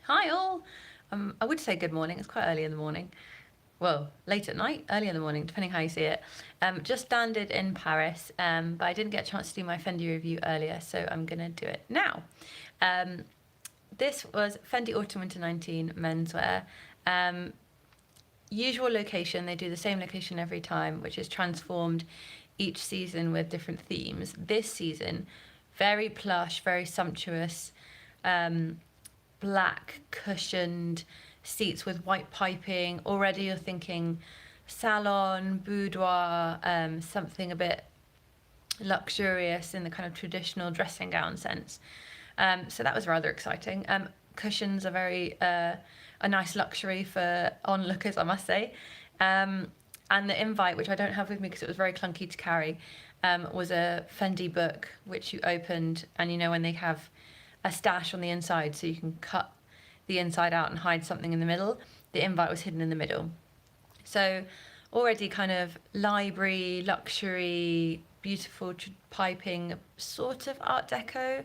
Hi all. I would say good morning. It's quite early in the morning. Well, late at night, early in the morning, depending how you see it. Just landed in Paris, but I didn't get a chance to do my Fendi review earlier, so I'm gonna do it now. This was Fendi Autumn Winter 19 menswear. Usual location, they do the same location every time, which is transformed each season with different themes. This season, very plush, very sumptuous. Black cushioned seats with white piping. Already you're thinking salon, boudoir, something a bit luxurious in the kind of traditional dressing gown sense. So that was rather exciting. Cushions are very a nice luxury for onlookers, I must say. And the invite, which I don't have with me because it was very clunky to carry, was a Fendi book which you opened, and you know when they have a stash on the inside so you can cut the inside out and hide something in the middle. The invite was hidden in the middle. So already kind of library, luxury, beautiful piping, sort of Art Deco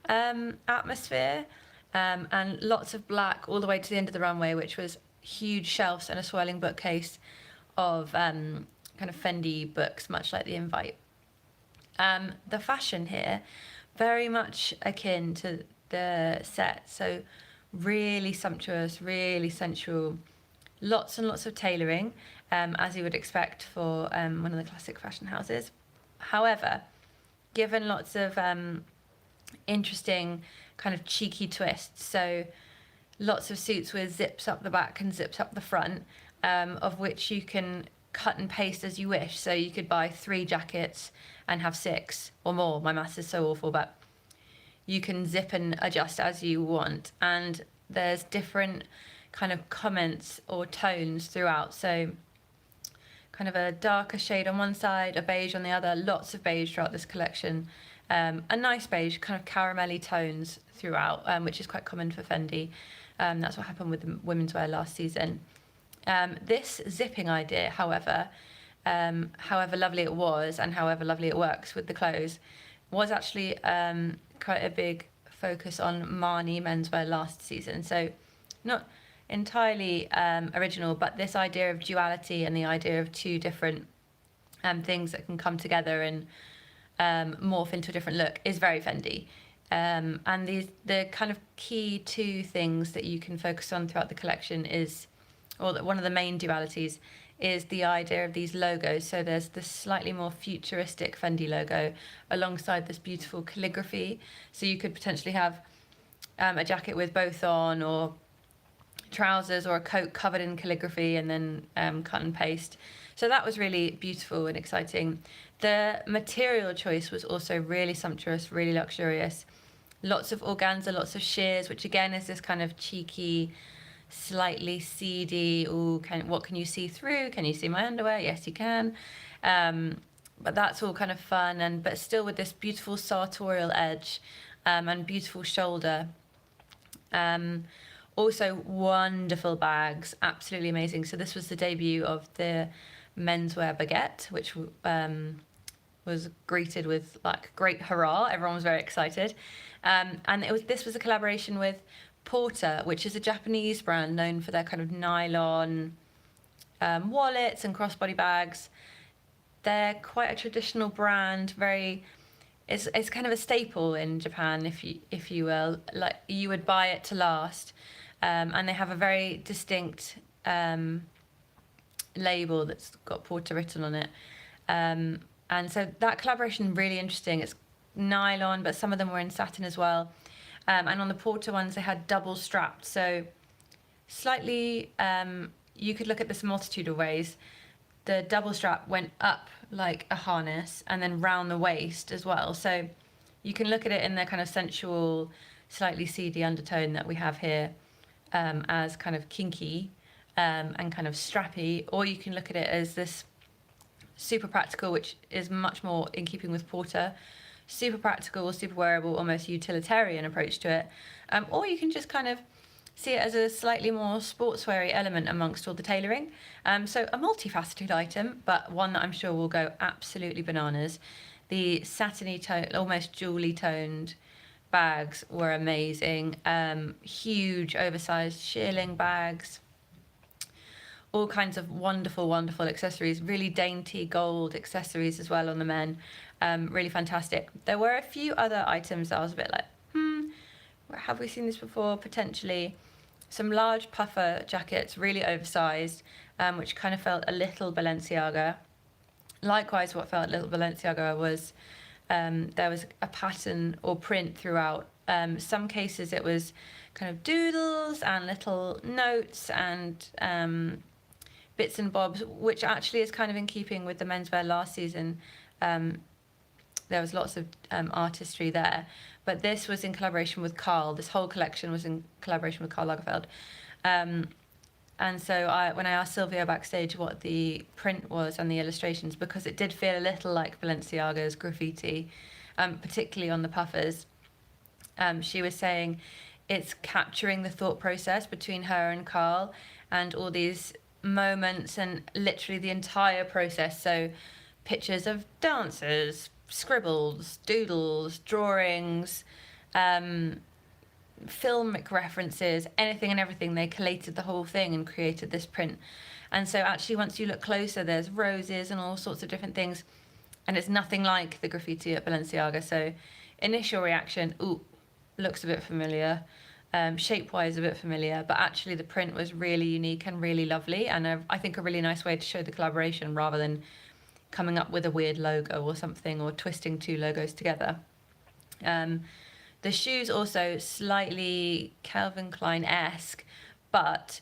atmosphere, and lots of black all the way to the end of the runway, which was huge shelves and a swirling bookcase of kind of Fendi books, much like the invite. The fashion here, very much akin to the set, so really sumptuous, really sensual, lots and lots of tailoring, as you would expect for one of the classic fashion houses. However, given lots of interesting kind of cheeky twists, so lots of suits with zips up the back and zips up the front, of which you can cut and paste as you wish. So you could buy 3 jackets and have 6 or more. My maths is so awful, but you can zip and adjust as you want. And there's different kind of comments or tones throughout. So kind of a darker shade on one side, a beige on the other, lots of beige throughout this collection. A nice beige, kind of caramelly tones throughout, which is quite common for Fendi. That's what happened with the women's wear last season. This zipping idea, however lovely it was and however lovely it works with the clothes, was actually quite a big focus on Marni menswear last season. So not entirely original, but this idea of duality and the idea of 2 different things that can come together and morph into a different look is very Fendi. And the kind of key 2 things that you can focus on throughout the collection is, or one of the main dualities, is the idea of these logos. So there's this slightly more futuristic Fendi logo alongside this beautiful calligraphy. So you could potentially have a jacket with both on, or trousers or a coat covered in calligraphy and then cut and paste. So that was really beautiful and exciting. The material choice was also really sumptuous, really luxurious. Lots of organza, lots of sheers, which again is this kind of cheeky, slightly seedy, what can you see through? Can you see my underwear? Yes, you can. But that's all kind of fun, but still with this beautiful sartorial edge and beautiful shoulder. Also wonderful bags, absolutely amazing. So this was the debut of the menswear baguette, which was greeted with like great hurrah. Everyone was very excited. And this was a collaboration with Porter, which is a Japanese brand known for their kind of nylon wallets and crossbody bags. They're quite a traditional brand, it's kind of a staple in Japan, if you will. Like, you would buy it to last. And they have a very distinct label that's got Porter written on it. And so that collaboration, really interesting. It's nylon, but some of them were in satin as well. And on the Porter ones, they had double strapped. So slightly, you could look at this a multitude of ways. The double strap went up like a harness and then round the waist as well. So you can look at it in the kind of sensual, slightly seedy undertone that we have here, as kind of kinky and kind of strappy, or you can look at it as this super practical, which is much more in keeping with Porter. Super practical, super wearable, almost utilitarian approach to it. Or you can just kind of see it as a slightly more sportswear-y element amongst all the tailoring. So a multifaceted item, but one that I'm sure will go absolutely bananas. The satiny tone, almost jewelly toned bags were amazing. Huge oversized shearling bags, all kinds of wonderful, wonderful accessories, really dainty gold accessories as well on the men. Really fantastic. There were a few other items that I was a bit like, have we seen this before? Potentially. Some large puffer jackets, really oversized, which kind of felt a little Balenciaga. Likewise, what felt a little Balenciaga was there was a pattern or print throughout. Some cases it was kind of doodles and little notes and bits and bobs, which actually is kind of in keeping with the menswear last season. There was lots of artistry there, but this was in collaboration with Karl. This whole collection was in collaboration with Karl Lagerfeld. And so when I asked Sylvia backstage what the print was and the illustrations, because it did feel a little like Balenciaga's graffiti, particularly on the puffers, she was saying it's capturing the thought process between her and Karl and all these moments and literally the entire process. So pictures of dancers, scribbles, doodles, drawings, filmic references, anything and everything. They collated the whole thing and created this print. And so actually once you look closer, there's roses and all sorts of different things, and it's nothing like the graffiti at Balenciaga. So initial reaction, ooh, looks a bit familiar, shape-wise a bit familiar, but actually the print was really unique and really lovely, and I think a really nice way to show the collaboration rather than coming up with a weird logo or something, or twisting two logos together. The shoes also slightly Calvin Klein-esque, but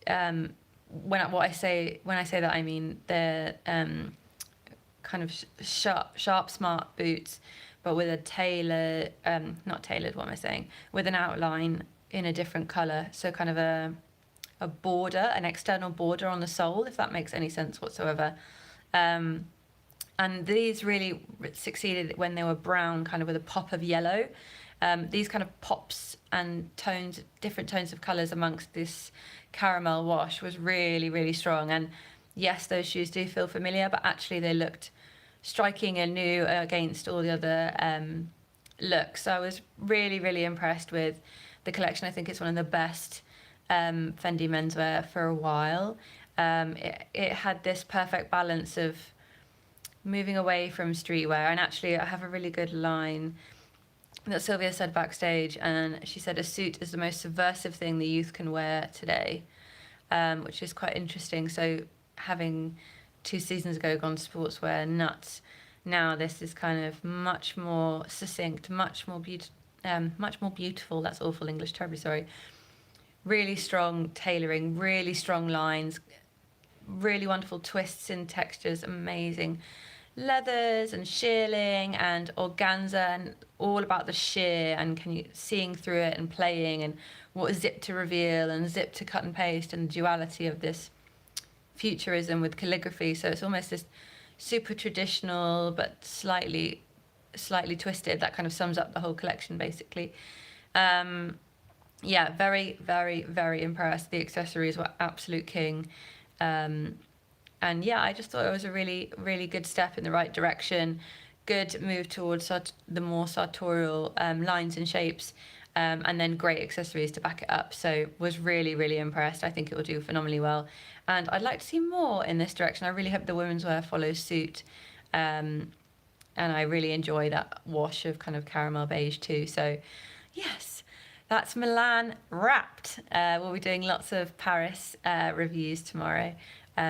when I say that, I mean they're kind of sharp, smart boots, but with a not tailored, what am I saying? With an outline in a different colour, so kind of a border, an external border on the sole, if that makes any sense whatsoever. And these really succeeded when they were brown, kind of with a pop of yellow. These kind of pops and tones, different tones of colours amongst this caramel wash was really, really strong. And yes, those shoes do feel familiar, but actually they looked striking and new against all the other looks. So I was really, really impressed with the collection. I think it's one of the best Fendi menswear for a while. It had this perfect balance of moving away from streetwear, and actually I have a really good line that Sylvia said backstage, and she said a suit is the most subversive thing the youth can wear today, which is quite interesting. So having 2 seasons ago gone sportswear nuts, now this is kind of much more succinct, much more beautiful. That's awful English, terribly sorry. Really strong tailoring, really strong lines, really wonderful twists in textures, amazing leathers and shearling and organza, and all about the sheer and seeing through it and playing, and what zip to reveal and zip to cut and paste, and the duality of this futurism with calligraphy. So it's almost this super traditional but slightly twisted. That kind of sums up the whole collection basically. Yeah, very, very, very impressed. The accessories were absolute king. And yeah, I just thought it was a really, really good step in the right direction. Good move towards the more sartorial lines and shapes, and then great accessories to back it up. So was really, really impressed. I think it will do phenomenally well. And I'd like to see more in this direction. I really hope the women's wear follows suit. And I really enjoy that wash of kind of caramel beige too. So yes, that's Milan wrapped. We'll be doing lots of Paris reviews tomorrow.